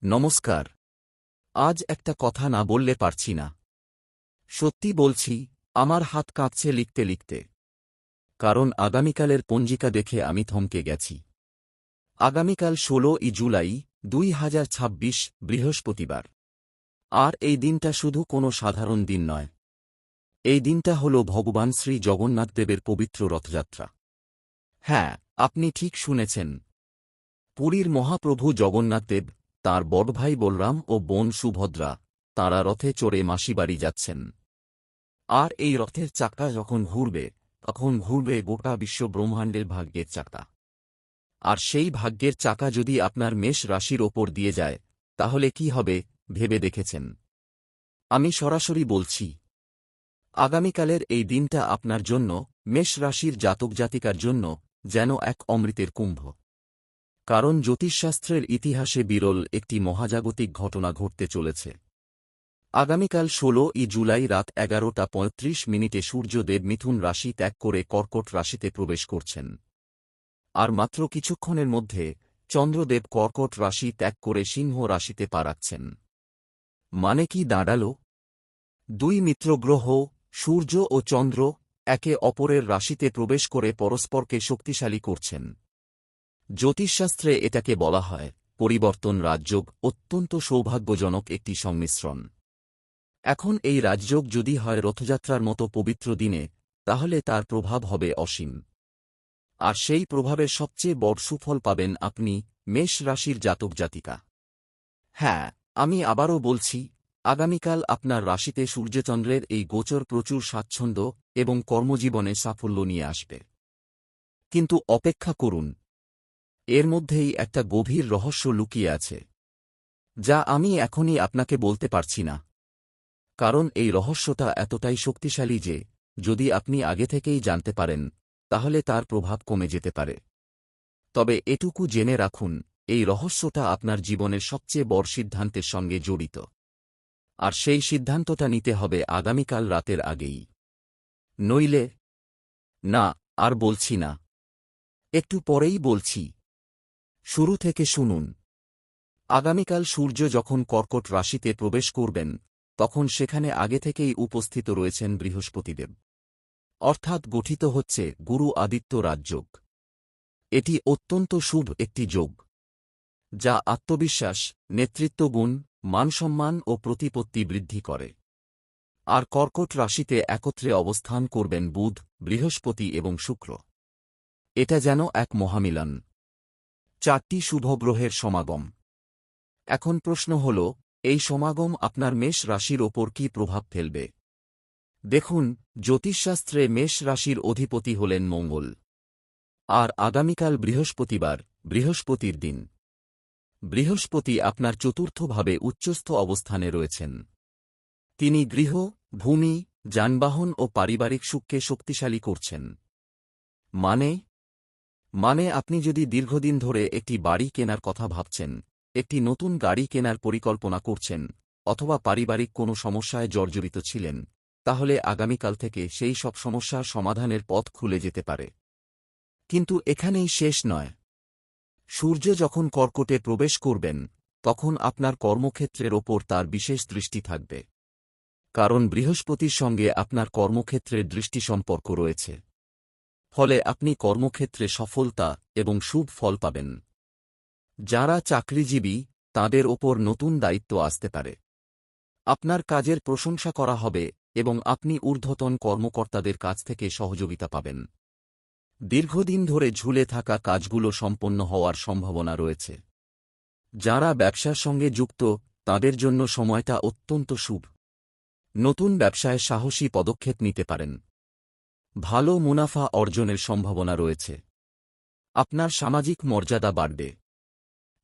নমস্কার। আজ একটা কথা না বললে পারছি না। সত্যি বলছি, আমার হাত কাঁপছে লিখতে লিখতে। কারণ আগামীকালের পঞ্জিকা দেখে আমি থমকে গেছি। আগামীকাল ১৬ই জুলাই ২০২৬ বৃহস্পতিবার। আর এই দিনটা শুধু কোনো সাধারণ দিন নয়। এই দিনটা হল ভগবান শ্রী জগন্নাথদেবের পবিত্র রথযাত্রা। হ্যাঁ, আপনি ঠিক শুনেছেন। পুরীর মহাপ্রভু জগন্নাথদেব, তাঁর বড়ভাই বলরাম ও বোন সুভদ্রা, তাঁরা রথে চড়ে মাসিবাড়ি যাচ্ছেন। আর এই রথের চাকা যখন ঘুরবে, তখন ঘুরবে গোটা বিশ্ব ব্রহ্মাণ্ডের ভাগ্যের চাকা। আর সেই ভাগ্যের চাকা যদি আপনার মেষ রাশির ওপর দিয়ে যায়, তাহলে কি হবে ভেবে দেখেছেন? আমি সরাসরি বলছি, আগামীকালের এই দিনটা আপনার জন্য, মেষ রাশির জাতক জাতিকার জন্য যেন এক অমৃতের কুম্ভ। কারণ জ্যোতিষশাস্ত্রের ইতিহাসে বিরল একটি মহাজাগতিক ঘটনা ঘটতে চলেছে। আগামীকাল ১৬ই জুলাই রাত ১১টা ৩৫ সূর্যদেব মিথুন রাশি ত্যাগ করে কর্কট রাশিতে প্রবেশ করছেন। আর মাত্র কিছুক্ষণের মধ্যে চন্দ্রদেব কর্কট রাশি ত্যাগ করে সিংহ রাশিতে পা রাখছেন। মানে কি দাঁড়াল? দুই মিত্রগ্রহ সূর্য ও চন্দ্র একে অপরের রাশিতে প্রবেশ করে পরস্পরকে শক্তিশালী করছেন। জ্যোতিষশাস্ত্রে এটাকে বলা হয় পরিবর্তন রাজযোগ, অত্যন্ত সৌভাগ্যজনক একটি সংমিশ্রণ। এখন এই রাজযোগ যদি হয় রথযাত্রার মতো পবিত্র দিনে, তাহলে তার প্রভাব হবে অসীম। আর সেই প্রভাবের সবচেয়ে বড় সুফল পাবেন আপনি, মেষ রাশির জাতক জাতিকা। হ্যাঁ, আমি আবারও বলছি, আগামীকাল আপনার রাশিতে সূর্যচন্দ্রের এই গোচর প্রচুর স্বাচ্ছন্দ্য এবং কর্মজীবনে সাফল্য নিয়ে আসবে। কিন্তু অপেক্ষা করুন, এর মধ্যেই একটা গভীর রহস্য লুকিয়ে আছে, যা আমি এখনই আপনাকে বলতে পারছি না। কারণ এই রহস্যটা এতটাই শক্তিশালী যে, যদি আপনি আগে থেকেই জানতে পারেন, তাহলে তার প্রভাব কমে যেতে পারে। তবে এটুকু জেনে রাখুন, এই রহস্যটা আপনার জীবনের সবচেয়ে বড় সিদ্ধান্তের সঙ্গে জড়িত। আর সেই সিদ্ধান্তটা নিতে হবে আগামীকাল রাতের আগেই। নইলে, না, আর বলছি না, একটু পরেই বলছি। শুরু থেকে শুনুন। আগামীকাল সূর্য যখন কর্কট রাশিতে প্রবেশ করবেন, তখন সেখানে আগে থেকেই উপস্থিত রয়েছেন বৃহস্পতিদেব। অর্থাৎ গঠিত হচ্ছে গুরু আদিত্য রাজযোগ। এটি অত্যন্ত শুভ একটি যোগ, যা আত্মবিশ্বাস, নেতৃত্বগুণ, মানসম্মান ও প্রতিপত্তি বৃদ্ধি করে। আর কর্কট রাশিতে একত্রে অবস্থান করবেন বুধ, বৃহস্পতি এবং শুক্র। এটা যেন এক মহামিলন। ৪টি শুভ গ্রহের সমাগম। এখন প্রশ্ন হল, এই সমাগম আপনার মেষ রাশির ওপর কী প্রভাব ফেলবে? দেখুন, জ্যোতিষশাস্ত্রে মেষ রাশির অধিপতি হলেন মঙ্গল। আর আগামীকাল বৃহস্পতিবার, বৃহস্পতির দিন। বৃহস্পতি আপনার চতুর্থভাবে উচ্চস্থ অবস্থানে রয়েছেন। তিনি গৃহ, ভূমি, যানবাহন ও পারিবারিক সুখকে শক্তিশালী করছেন। মানে আপনি যদি দীর্ঘদিন ধরে একটি বাড়ি কেনার কথা ভাবছেন, একটি নতুন গাড়ি কেনার পরিকল্পনা করছেন, অথবা পারিবারিক কোনো সমস্যায় জর্জরিত ছিলেন, তাহলে আগামীকাল থেকে সেই সব সমস্যার সমাধানের পথ খুলে যেতে পারে। কিন্তু এখানেই শেষ নয়। সূর্য যখন কর্কটে প্রবেশ করবেন, তখন আপনার কর্মক্ষেত্রের ওপর তার বিশেষ দৃষ্টি থাকবে। কারণ বৃহস্পতির সঙ্গে আপনার কর্মক্ষেত্রের দৃষ্টি সম্পর্ক রয়েছে। ফলে আপনি কর্মক্ষেত্রে সফলতা এবং শুভ ফল পাবেন। যারা চাকরিজীবী, তাদের ওপর নতুন দায়িত্ব আসতে পারে। আপনার কাজের প্রশংসা করা হবে এবং আপনি ঊর্ধ্বতন কর্মকর্তাদের কাছ থেকে সহযোগিতা পাবেন। দীর্ঘদিন ধরে ঝুলে থাকা কাজগুলো সম্পন্ন হওয়ার সম্ভাবনা রয়েছে। যারা ব্যবসার সঙ্গে যুক্ত, তাদের জন্য সময়টা অত্যন্ত শুভ। নতুন ব্যবসায় সাহসী পদক্ষেপ নিতে পারেন। ভালো মুনাফা অর্জনের সম্ভাবনা রয়েছে। আপনার সামাজিক মর্যাদা বাড়বে।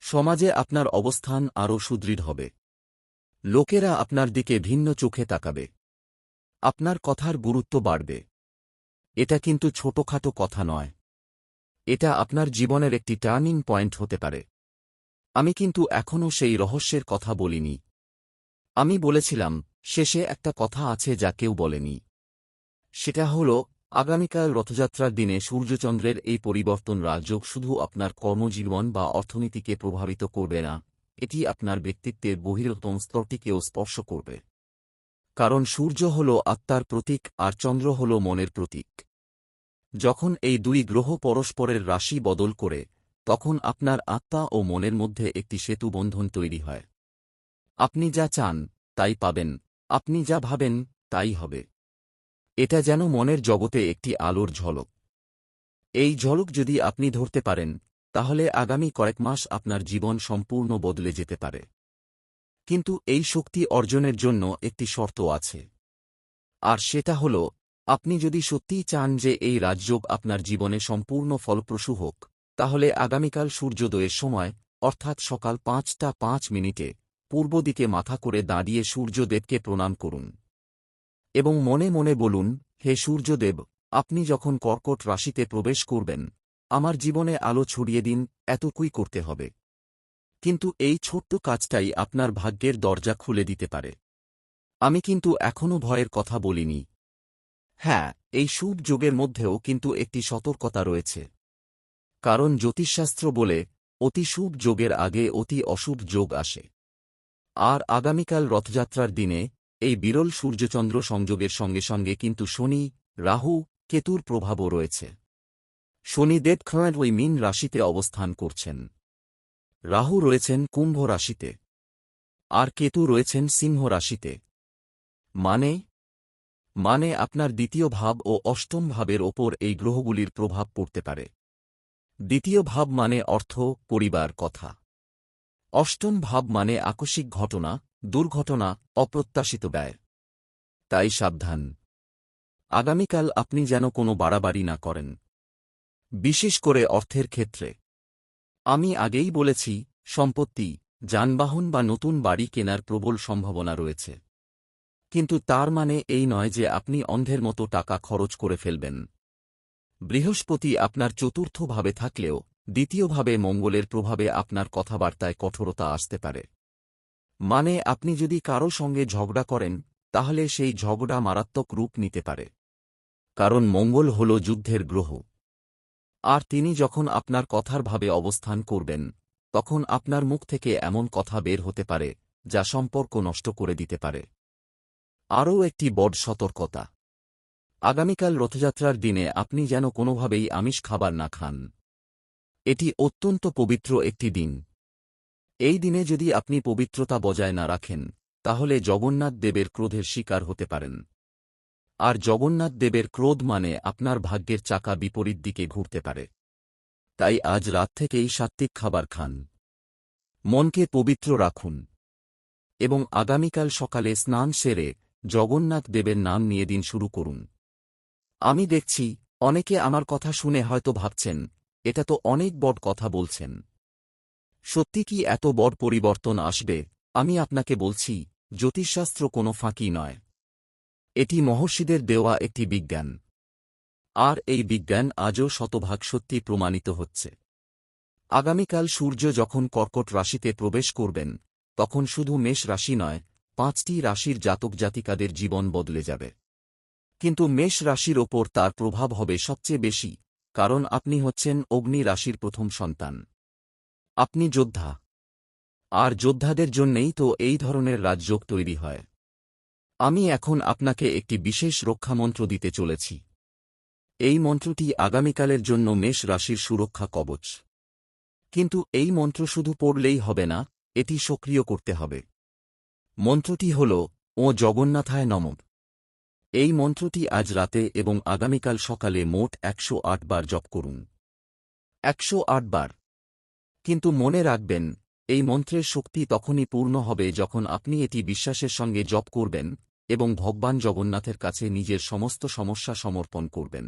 সমাজে আপনার অবস্থান আরও সুদৃঢ় হবে। লোকেরা আপনার দিকে ভিন্ন চোখে তাকাবে। আপনার কথার গুরুত্ব বাড়বে। এটা কিন্তু ছোটখাটো কথা নয়। এটা আপনার জীবনের একটি টার্নিং পয়েন্ট হতে পারে। আমি কিন্তু এখনও সেই রহস্যের কথা বলিনি। আমি বলেছিলাম, শেষে একটা কথা আছে যা কেউ বলেনি। সেটা হল, আগামীকাল রথযাত্রার দিনে সূর্যচন্দ্রের এই পরিবর্তন রাজযোগ শুধু আপনার কর্মজীবন বা অর্থনীতিকে প্রভাবিত করবে না, এটি আপনার ব্যক্তিত্বের বহিরতম স্তরটিকেও স্পর্শ করবে। কারণ সূর্য হল আত্মার প্রতীক আর চন্দ্র হল মনের প্রতীক। যখন এই দুই গ্রহ পরস্পরের রাশি বদল করে, তখন আপনার আত্মা ও মনের মধ্যে একটি সেতুবন্ধন তৈরি হয়। আপনি যা চান তাই পাবেন, আপনি যা ভাবেন তাই হবে। এটা যেন মনের জগতে একটি আলোর ঝলক। এই ঝলক যদি আপনি ধরতে পারেন, তাহলে আগামী কয়েক মাস আপনার জীবন সম্পূর্ণ বদলে যেতে পারে। কিন্তু এই শক্তি অর্জনের জন্য একটি শর্ত আছে। আর সেটা হল, আপনি যদি সত্যিই চান যে এই রাজযোগ আপনার জীবনে সম্পূর্ণ ফলপ্রসূ হোক, তাহলে আগামীকাল সূর্যোদয়ের সময়, অর্থাৎ সকাল ৫টা ৫ মিনিটে, পূর্ব দিকে মাথা করে দাঁড়িয়ে সূর্যদেবকে প্রণাম করুন এবং মনে মনে বলুন, হে সূর্যদেব, আপনি যখন কর্কট রাশিতে প্রবেশ করবেন, আমার জীবনে আলো ছড়িয়ে দিন, এতটুকুই করতে হবে। কিন্তু এই ছোট্ট কাজটাই আপনার ভাগ্যের দরজা খুলে দিতে পারে। আমি কিন্তু এখনও ভয়ের কথা বলিনি। হ্যাঁ, এই শুভ যোগের মধ্যেও কিন্তু একটি সতর্কতা রয়েছে। কারণ জ্যোতিষশাস্ত্র বলে, অতি শুভ যোগের আগে অতি অশুভ যোগ আসে। আর আগামীকাল রথযাত্রার দিনে এই বিরল সূর্যচন্দ্র সংযোগের সঙ্গে সঙ্গে কিন্তু শনি, রাহু, কেতুর প্রভাবও রয়েছে। শনিদেব ওই মীন রাশিতে অবস্থান করছেন, রাহু রয়েছেন কুম্ভ রাশিতে, আর কেতু রয়েছেন সিংহ রাশিতে। মানে আপনার দ্বিতীয় ভাব ও অষ্টম ভাবের ওপর এই গ্রহগুলির প্রভাব পড়তে পারে। দ্বিতীয় ভাব মানে অর্থ, পরিবার, কথা। অষ্টম ভাব মানে আকস্মিক ঘটনা, দুর্ঘটনা, অপ্রত্যাশিত ব্যয়। তাই সাবধান, আগামীকাল আপনি যেন কোনো বাড়াবাড়ি না করেন, বিশেষ করে অর্থের ক্ষেত্রে। আমি আগেই বলেছি, সম্পত্তি, যানবাহন বা নতুন বাড়ি কেনার প্রবল সম্ভাবনা রয়েছে। কিন্তু তার মানে এই নয় যে আপনি অন্ধের মতো টাকা খরচ করে ফেলবেন। বৃহস্পতি আপনার চতুর্থ ভাবে থাকলেও দ্বিতীয়ভাবে মঙ্গলের প্রভাবে আপনার কথাবার্তায় কঠোরতা আসতে পারে। মানে আপনি যদি কারো সঙ্গে ঝগড়া করেন, তাহলে সেই ঝগড়া মারাত্মক রূপ নিতে পারে। কারণ মঙ্গল হল যুদ্ধের গ্রহ। আর তিনি যখন আপনার কথার ভাবে অবস্থান করবেন, তখন আপনার মুখ থেকে এমন কথা বের হতে পারে যা সম্পর্ক নষ্ট করে দিতে পারে। আরও একটি বড় সতর্কতা, আগামীকাল রথযাত্রার দিনে আপনি যেন কোনোভাবেই আমিষ খাবার না খান। এটি অত্যন্ত পবিত্র একটি দিন। এই দিনে যদি আপনি পবিত্রতা বজায় না রাখেন, তাহলে জগন্নাথ দেবের ক্রোধের শিকার হতে পারেন। আর জগন্নাথ দেবের ক্রোধ মানে আপনার ভাগ্যের চাকা বিপরীত দিকে ঘুরতে পারে। তাই আজ রাত থেকেই সাত্ত্বিক খাবার খান, মনকে পবিত্র রাখুন এবং আগামীকাল সকালে স্নান সেরে জগন্নাথ দেবের নাম নিয়ে দিন শুরু করুন। আমি দেখছি, অনেকে আমার কথা শুনে হয়তো ভাবছেন, এটা তো অনেক বড় কথা বলছেন। সত্যি কি এত বড় পরিবর্তন আসবে? আমি আপনাকে বলছি, জ্যোতিষশাস্ত্র কোনো ফাঁকি নয়। এটি মহর্ষিদের দেওয়া একটি বিজ্ঞান। আর এই বিজ্ঞান আজও শতভাগ সত্যি প্রমাণিত হচ্ছে। আগামীকাল সূর্য যখন কর্কট রাশিতে প্রবেশ করবেন, তখন শুধু মেষ রাশি নয়, 5টি রাশির জাতক জাতিকাদের জীবন বদলে যাবে। কিন্তু মেষ রাশির ওপর তার প্রভাব হবে সবচেয়ে বেশি, কারণ আপনি হচ্ছেন অগ্নি রাশির প্রথম সন্তান। আপনি যোদ্ধা। আর যোদ্ধাদের জন্যেই তো এই ধরনের রাজযোগ তৈরি হয়। আমি এখন আপনাকে একটি বিশেষ রক্ষামন্ত্র দিতে চলেছি। এই মন্ত্রটি আগামীকালের জন্য মেষ রাশির সুরক্ষা কবচ। কিন্তু এই মন্ত্র শুধু পড়লেই হবে না, এটি সক্রিয় করতে হবে। মন্ত্রটি হল, ও জগন্নাথায় নমঃ। এই মন্ত্রটি আজ রাতে এবং আগামীকাল সকালে মোট 108 বার জপ করুন। 108 বার। কিন্তু মনে রাখবেন, এই মন্ত্রের শক্তি তখনই পূর্ণ হবে যখন আপনি এটি বিশ্বাসের সঙ্গে জপ করবেন এবং ভগবান জগন্নাথের কাছে নিজের সমস্ত সমস্যা সমর্পণ করবেন।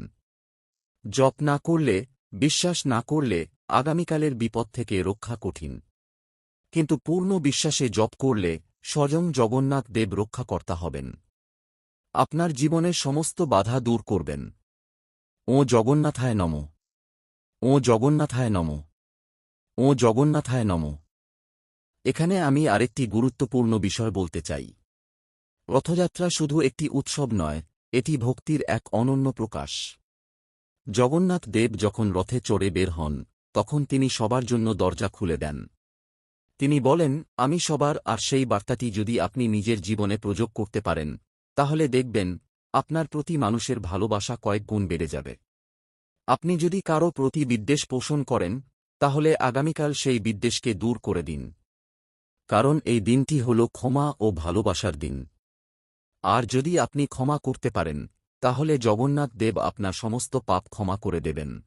জপ না করলে, বিশ্বাস না করলে আগামীকালের বিপদ থেকে রক্ষা কঠিন। কিন্তু পূর্ণ বিশ্বাসে জপ করলে স্বয়ং জগন্নাথ দেব রক্ষাকর্তা হবেন। আপনার জীবনের সমস্ত বাধা দূর করবেন। ও জগন্নাথায় নমঃ। ও জগন্নাথায় নমঃ। ও জগন্নাথায় নমঃ। এখানে আমি আরেকটি গুরুত্বপূর্ণ বিষয় বলতে চাই। রথযাত্রা শুধু একটি উৎসব নয়, এটি ভক্তির এক অনন্য প্রকাশ। জগন্নাথ দেব যখন রথে চড়ে বের হন, তখন তিনি সবার জন্য দরজা খুলে দেন। তিনি বলেন, আমি সবার, আর সেই বার্তাটি যদি আপনি নিজের জীবনে প্রয়োগ করতে পারেন, তাহলে দেখবেন আপনার প্রতি মানুষের ভালোবাসা কয়েক গুণ বেড়ে যাবে। আপনি যদি কারো প্রতি বিদ্বেষ পোষণ করেন, তাহলে আগামীকাল সেই বিদ্বেষকে দূর করে দিন। কারণ এই দিনটি হল ক্ষমা ও ভালোবাসার দিন। আর যদি আপনি ক্ষমা করতে পারেন, তাহলে জগন্নাথ দেব আপনার সমস্ত পাপ ক্ষমা করে দেবেন।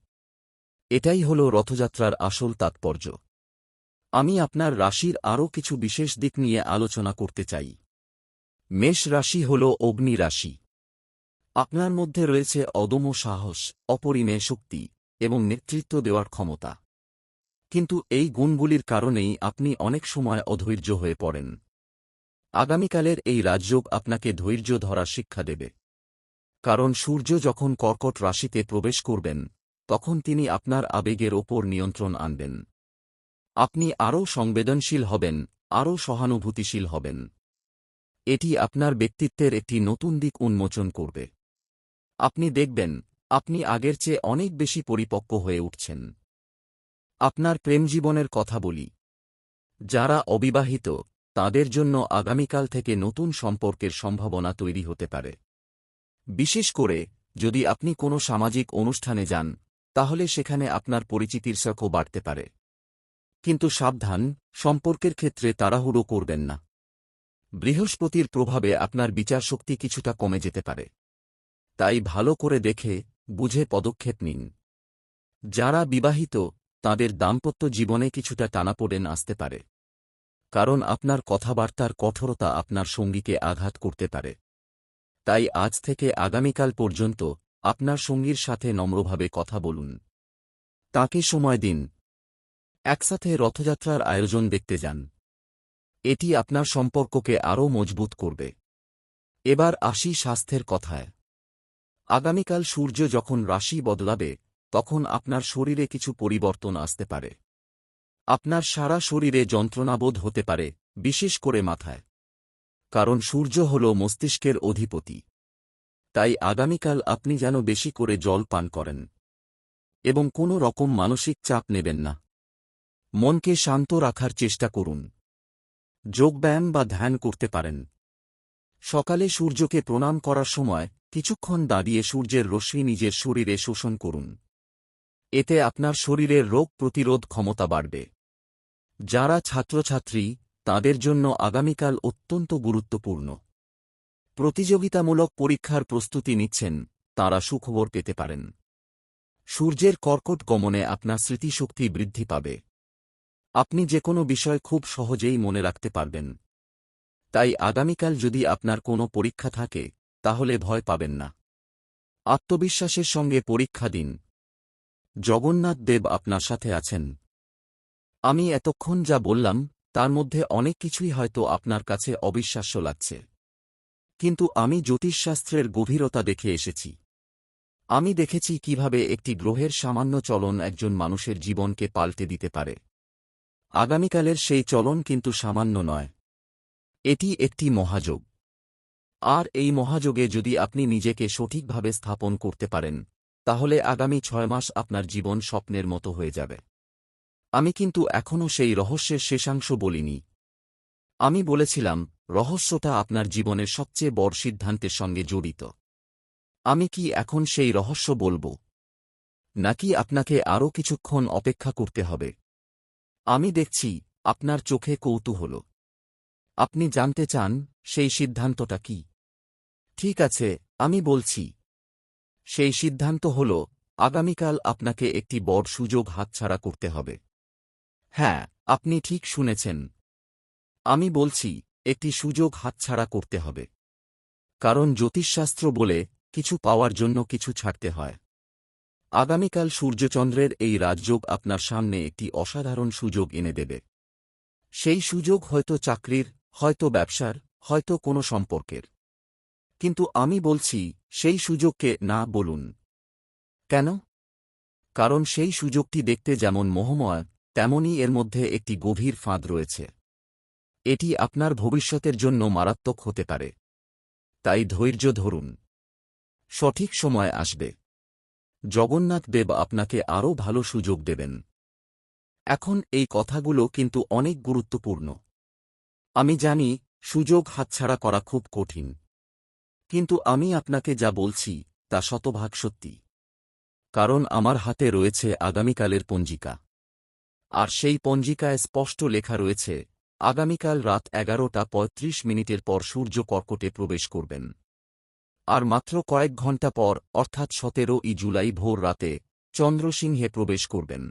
এটাই হল রথযাত্রার আসল তাৎপর্য। আমি আপনার রাশির আরও কিছু বিশেষ দিক নিয়ে আলোচনা করতে চাই। মেষ রাশি হল অগ্নি রাশি। আপনার মধ্যে রয়েছে অদম্য সাহস, অপরিমেয় শক্তি এবং নেতৃত্ব দেওয়ার ক্ষমতা। কিন্তু এই গুণগুলির কারণেই আপনি অনেক সময় অধৈর্য হয়ে পড়েন। আগামীকালের এই রাজযোগ আপনাকে ধৈর্য ধরার শিক্ষা দেবে। কারণ সূর্য যখন কর্কট রাশিতে প্রবেশ করবেন, তখন তিনি আপনার আবেগের ওপর নিয়ন্ত্রণ আনবেন। আপনি আরও সংবেদনশীল হবেন, আরও সহানুভূতিশীল হবেন। এটি আপনার ব্যক্তিত্বের একটি নতুন দিক উন্মোচন করবে। আপনি দেখবেন আপনি আগের চেয়ে অনেক বেশি পরিপক্ব হয়ে উঠছেন। আপনার প্রেমজীবনের কথা বলি। যারা অবিবাহিত, তাদের জন্য আগামীকাল থেকে নতুন সম্পর্কের সম্ভাবনা তৈরি হতে পারে। বিশেষ করে যদি আপনি কোনো সামাজিক অনুষ্ঠানে যান, তাহলে সেখানে আপনার পরিচিতির সংখ্যা বাড়তে পারে। কিন্তু সাবধান, সম্পর্কের ক্ষেত্রে তাড়াহুড়ো করবেন না। বৃহস্পতির প্রভাবে আপনার বিচারশক্তি কিছুটা কমে যেতে পারে। তাই ভালো করে দেখে বুঝে পদক্ষেপ নিন। যারা বিবাহিত, তাদের দাম্পত্য জীবনে কিছুটা টানাপোড়েন আসতে পারে। কারণ আপনার কথাবার্তার কঠোরতা আপনার সঙ্গীকে আঘাত করতে পারে। তাই আজ থেকে আগামীকাল পর্যন্ত আপনার সঙ্গীর সাথে নম্রভাবে কথা বলুন। তাকে সময় দিন। একসাথে রথযাত্রার আয়োজন দেখতে যান। এটি আপনার সম্পর্ককে আরও মজবুত করবে। এবার আসি স্বাস্থ্যের কথায়। আগামীকাল সূর্য যখন রাশি বদলাবে, তখন আপনার শরীরে কিছু পরিবর্তন আসতে পারে। আপনার সারা শরীরে যন্ত্রণাবোধ হতে পারে, বিশেষ করে মাথায়। কারণ সূর্য হল মস্তিষ্কের অধিপতি। তাই আগামীকাল আপনি যেন বেশি করে জল পান করেন এবং কোনো রকম মানসিক চাপ নেবেন না। মনকে শান্ত রাখার চেষ্টা করুন। যোগব্যায়াম বা ধ্যান করতে পারেন। সকালে সূর্যকে প্রণাম করার সময় কিছুক্ষণ দাঁড়িয়ে সূর্যের রশ্মি নিজের শরীরে শোষণ করুন। এতে আপনার শরীরের রোগ প্রতিরোধ ক্ষমতা বাড়বে। যারা ছাত্রছাত্রী, তাদের জন্য আগামীকাল অত্যন্ত গুরুত্বপূর্ণ। প্রতিযোগিতামূলক পরীক্ষার প্রস্তুতি নিচ্ছেন, তাঁরা সুখবর পেতে পারেন। সূর্যের কর্কট গমনে আপনার স্মৃতিশক্তি বৃদ্ধি পাবে। আপনি যে কোনো বিষয় খুব সহজেই মনে রাখতে পারবেন। তাই আগামীকাল যদি আপনার কোনো পরীক্ষা থাকে, তাহলে ভয় পাবেন না। আত্মবিশ্বাসের সঙ্গে পরীক্ষা দিন। জগন্নাথ দেব আপনার সাথে আছেন। আমি এতক্ষণ যা বললাম, তার মধ্যে অনেক কিছুই হয়তো আপনার কাছে অবিশ্বাস্য লাগছে। কিন্তু আমি জ্যোতিষশাস্ত্রের গভীরতা দেখে এসেছি। আমি দেখেছি কিভাবে একটি গ্রহের সামান্য চলন একজন মানুষের জীবনকে পাল্টে দিতে পারে। আগামীকালের সেই চলন কিন্তু সামান্য নয়। এটি একটি মহাযোগ। আর এই মহাযোগে যদি আপনি নিজেকে সঠিকভাবে স্থাপন করতে পারেন, তাহলে আগামী 6 মাস আপনার জীবন স্বপ্নের মতো হয়ে যাবে। আমি কিন্তু এখনও সেই রহস্যের শেষাংশ বলিনি। আমি বলেছিলাম, রহস্যটা আপনার জীবনের সবচেয়ে বড় সিদ্ধান্তের সঙ্গে জড়িত। আমি কি এখন সেই রহস্য বলবো, নাকি আপনাকে আরও কিছুক্ষণ অপেক্ষা করতে হবে? আমি দেখছি আপনার চোখে কৌতূহল। আপনি জানতে চান সেই সিদ্ধান্তটা কি? ঠিক আছে, আমি বলছি। সেই সিদ্ধান্ত হল, আগামীকাল আপনাকে একটি বড় সুযোগ হাতছাড়া করতে হবে। হ্যাঁ, আপনি ঠিক শুনেছেন। আমি বলছি, একটি সুযোগ হাতছাড়া করতে হবে। কারণ জ্যোতিষশাস্ত্র বলে, কিছু পাওয়ার জন্য কিছু ছাড়তে হয়। আগামীকাল সূর্যচন্দ্রের এই রাজযোগ আপনার সামনে একটি অসাধারণ সুযোগ এনে দেবে। সেই সুযোগ হয়তো চাকরির, হয়তো ব্যবসার, হয়তো কোনো সম্পর্কের। কিন্তু আমি বলছি, সেই সুযোগকে না বলুন। কেন? কারণ সেই সুযোগটি দেখতে যেমন মোহময়, তেমনই এর মধ্যে একটি গভীর ফাঁদ রয়েছে। এটি আপনার ভবিষ্যতের জন্য মারাত্মক হতে পারে। তাই ধৈর্য ধরুন। সঠিক সময় আসবে। জগন্নাথ দেব আপনাকে আরও ভালো সুযোগ দেবেন। এখন এই কথাগুলো কিন্তু অনেক গুরুত্বপূর্ণ। আমি জানি সুযোগ হাতছাড়া করা খুব কঠিন, কিন্তু আমি আপনাকে যা বলছি তা শতভাগ সত্যি। কারণ আমার হাতে রয়েছে আগামীকালের পঞ্জিকা, আর সেই পঞ্জিকায় স্পষ্ট লেখা রয়েছে আগামীকাল রাত 11:35 পর সূর্য কর্কটে প্রবেশ করবেন। আর মাত্র কয়েক ঘণ্টা পর অর্থাৎ 17ই জুলাই ভোর রাতে চন্দ্রসিংহে প্রবেশ করবেন।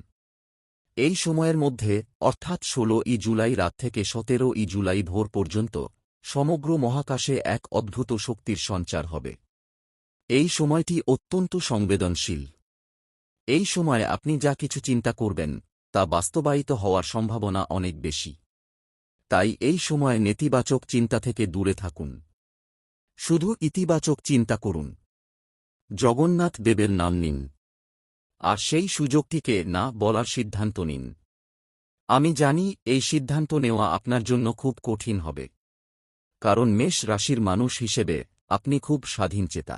এই সময়ের মধ্যে অর্থাৎ 16ই জুলাই রাত থেকে 17ই জুলাই ভোর পর্যন্ত সমগ্র মহাকাশে এক অদ্ভুত শক্তির সঞ্চার হবে। এই সময়টি অত্যন্ত সংবেদনশীল। এই সময়ে আপনি যা কিছু চিন্তা করবেন তা বাস্তবায়িত হওয়ার সম্ভাবনা অনেক বেশি। তাই এই সময়ে নেতিবাচক চিন্তা থেকে দূরে থাকুন, শুধু ইতিবাচক চিন্তা করুন। জগন্নাথ দেবের নাম নিন, আর সেই সুযোগটিকে না বলার সিদ্ধান্ত নিন। আমি জানি এই সিদ্ধান্ত নেওয়া আপনার জন্য খুব কঠিন হবে, কারণ মেষ রাশির মানুষ হিসেবে আপনি খুব স্বাধীনচেতা।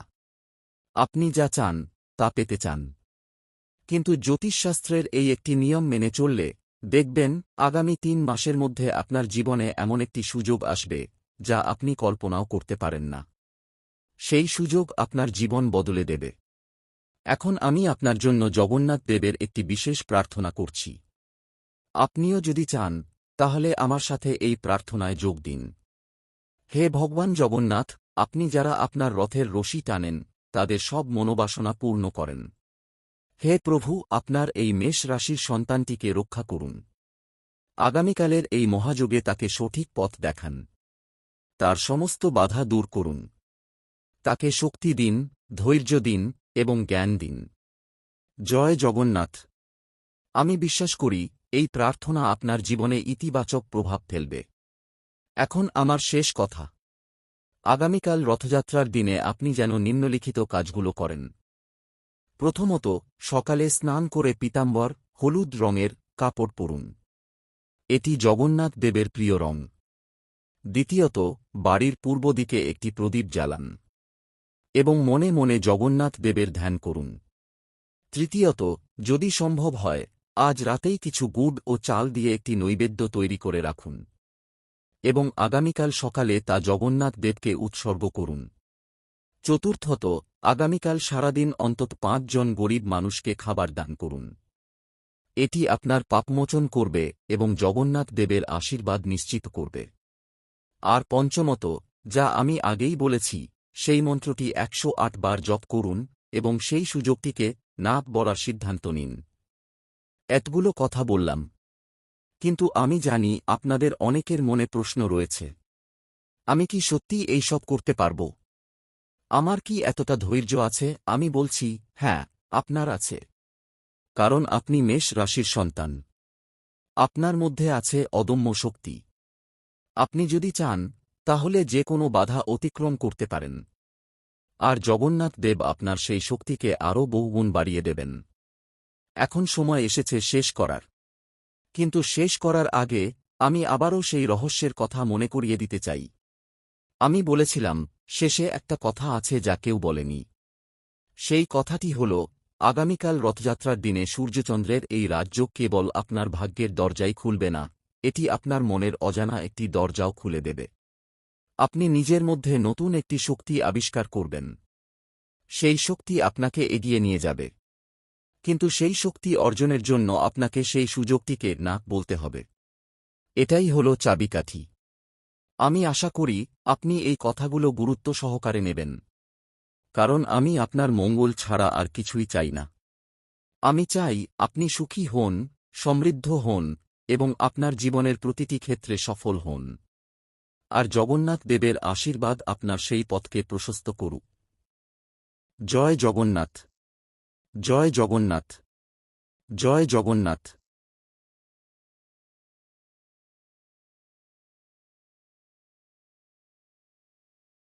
আপনি যা চান তা পেতে চান। কিন্তু জ্যোতিষশাস্ত্রের এই একটি নিয়ম মেনে চললে দেখবেন আগামী 3 মাসের মধ্যে আপনার জীবনে এমন একটি সুযোগ আসবে যা আপনি কল্পনাও করতে পারেন না। সেই সুযোগ আপনার জীবন বদলে দেবে। এখন আমি আপনার জন্য জগন্নাথ দেবের একটি বিশেষ প্রার্থনা করছি। আপনিও যদি চান তাহলে আমার সাথে এই প্রার্থনায় যোগ দিন। হে ভগবান জগন্নাথ, আপনি যারা আপনার রথের রশি টানেন তাদের সব মনোবাসনা পূর্ণ করেন। হে প্রভু, আপনার এই মেষ রাশির সন্তানটিকে রক্ষা করুন। আগামীকালের এই মহাযোগে তাকে সঠিক পথ দেখান। তার সমস্ত বাধা দূর করুন। তাকে শক্তি দিন, ধৈর্য দিন এবং জ্ঞান দিন। জয় জগন্নাথ। আমি বিশ্বাস করি এই প্রার্থনা আপনার জীবনে ইতিবাচক প্রভাব ফেলবে। এখন আমার শেষ কথা। আগামীকাল রথযাত্রার দিনে আপনি যেন নিম্নলিখিত কাজগুলো করেন। প্রথমত, সকালে স্নান করে পীতাম্বর হলুদ রঙের কাপড় পরুন। এটি জগন্নাথ দেবের প্রিয় রং। দ্বিতীয়ত, বাড়ির পূর্ব দিকে একটি প্রদীপ জ্বালান এবং মনে মনে জগন্নাথ দেবের ধ্যান করুন। তৃতীয়ত, যদি সম্ভব হয় আজ রাতেই কিছু গুড় ও চাল দিয়ে একটি নৈবেদ্য তৈরি করে রাখুন এবং আগামীকাল সকালে তা জগন্নাথ দেবকে উৎসর্গ করুন। চতুর্থত, আগামীকাল সারাদিন অন্তত 5 জন গরিব মানুষকে খাবার দান করুন। এটি আপনার পাপমোচন করবে এবং জগন্নাথ দেবের আশীর্বাদ নিশ্চিত করবে। আর পঞ্চমত, যা আমি আগেই বলেছি, সেই মন্ত্রটি 108 বার জপ করুন এবং সেই সুযোগটিকে না বলার সিদ্ধান্ত নিন। এতগুলো কথা বললাম, কিন্তু আমি জানি আপনাদের অনেকের মনে প্রশ্ন রয়েছে। আমি কি সত্যি এইসব করতে পারব? আমার কি এতটা ধৈর্য আছে? আমি বলছি, হ্যাঁ, আপনার আছে। কারণ আপনি মেষ রাশির সন্তান। আপনার মধ্যে আছে অদম্য শক্তি। আপনি যদি চান তাহলে যে কোনো বাধা অতিক্রম করতে পারেন। আর জগন্নাথ দেব আপনার সেই শক্তিকে আরও বহুগুণ বাড়িয়ে দেবেন। এখন সময় এসেছে শেষ করার। কিন্তু শেষ করার আগে আমি আবারও সেই রহস্যের কথা মনে করিয়ে দিতে চাই। আমি বলেছিলাম শেষে একটা কথা আছে যা কেউ বলেনি। সেই কথাটি হল, আগামীকাল রথযাত্রার দিনে সূর্যচন্দ্রের এই রাজ্য কেবল আপনার ভাগ্যের দরজাই খুলবে না, এটি আপনার মনের অজানা একটি দরজাও খুলে দেবে। আপনি নিজের মধ্যে নতুন একটি শক্তি আবিষ্কার করবেন। সেই শক্তি আপনাকে এগিয়ে নিয়ে যাবে। কিন্তু সেই শক্তি অর্জনের জন্য আপনাকে সেই সুযোগটিকে না বলতে হবে। এটাই হল চাবিকাঠি। আমি আশা করি আপনি এই কথাগুলো গুরুত্ব সহকারে নেবেন। কারণ আমি আপনার মঙ্গল ছাড়া আর কিছুই চাই না। আমি চাই আপনি সুখী হন, সমৃদ্ধ হন এবং আপনার জীবনের প্রতিটি ক্ষেত্রে সফল হন। আর জগন্নাথ দেবের আশীর্বাদ আপনার সেই পথকে প্রশস্ত করুক। জয় জগন্নাথ। জয় জগন্নাথ। জয় জগন্নাথ।